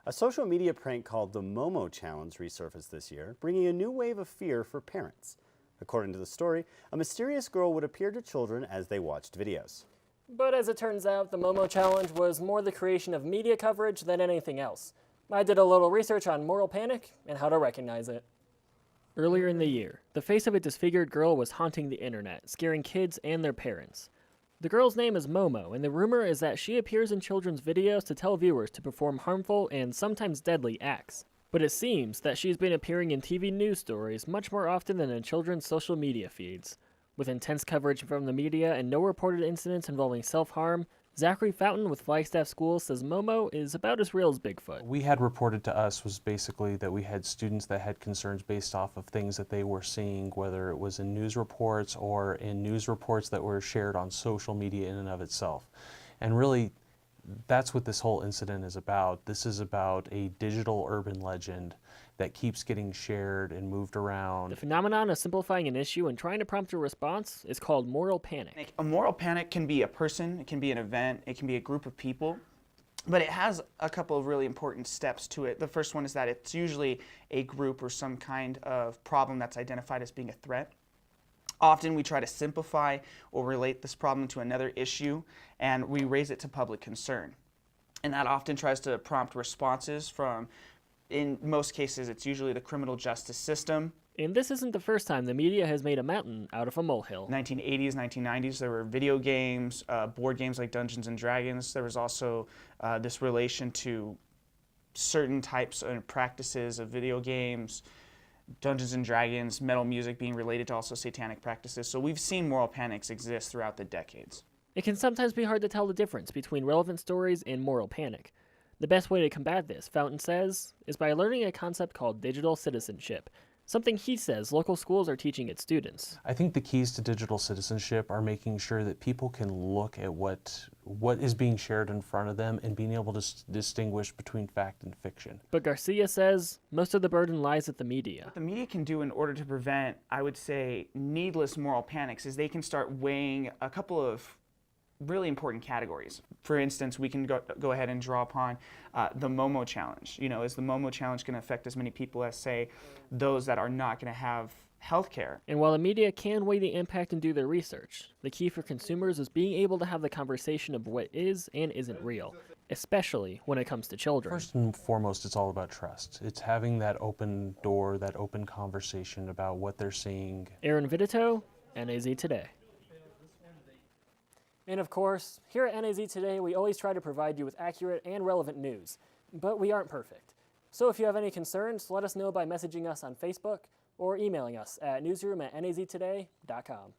A social media prank called the Momo challenge resurfaced this year, bringing a new wave of fear for parents. According to the story, a mysterious girl would appear to children as they watched videos. But as it turns out, the Momo challenge was more the creation of media coverage than anything else. I did a little research on moral panic and how to recognize it. Earlier in the year, the face of a disfigured girl was haunting the internet, scaring kids and their parents. The girl's name is Momo, and the rumor is that she appears in children's videos to tell viewers to perform harmful and sometimes deadly acts. But it seems that she's been appearing in TV news stories much more often than in children's social media feeds. With intense coverage from the media and no reported incidents involving self-harm, Zachary Fountain with Flagstaff Schools says Momo is about as real as Bigfoot. We had reported to us was basically that we had students that had concerns based off of things that they were seeing, whether it was in news reports or in news reports that were shared on social media in and of itself. And really, that's what this whole incident is about. This is about a digital urban legend that keeps getting shared and moved around. The phenomenon of simplifying an issue and trying to prompt a response is called moral panic. A moral panic can be a person, it can be an event, it can be a group of people, but it has a couple of really important steps to it. The first one is that it's usually a group or some kind of problem that's identified as being a threat. Often we try to simplify or relate this problem to another issue, and we raise it to public concern. And that often tries to prompt responses from, in most cases, it's usually the criminal justice system. And this isn't the first time the media has made a mountain out of a molehill. 1980s, 1990s, there were video games, board games like Dungeons and Dragons. There was also this relation to certain types and practices of video games, Dungeons and Dragons, metal music being related to also satanic practices. So we've seen moral panics exist throughout the decades. It can sometimes be hard to tell the difference between relevant stories and moral panic. The best way to combat this, Fountain says, is by learning a concept called digital citizenship, something he says local schools are teaching its students. I think the keys to digital citizenship are making sure that people can look at what is being shared in front of them and being able to distinguish between fact and fiction. But Garcia says most of the burden lies at the media. What the media can do in order to prevent, I would say, needless moral panics is they can start weighing a couple of really important categories. For instance, we can go ahead and draw upon the Momo challenge. You know, is the Momo challenge going to affect as many people as, say, those that are not going to have health care? And while the media can weigh the impact and do their research, the key for consumers is being able to have the conversation of what is and isn't real, especially when it comes to children. First and foremost, it's all about trust. It's having that open door, that open conversation about what they're seeing. Aaron Vidito, NAZ Today. And of course, here at NAZ Today, we always try to provide you with accurate and relevant news, but we aren't perfect. So if you have any concerns, let us know by messaging us on Facebook or emailing us at newsroom@naztoday.com.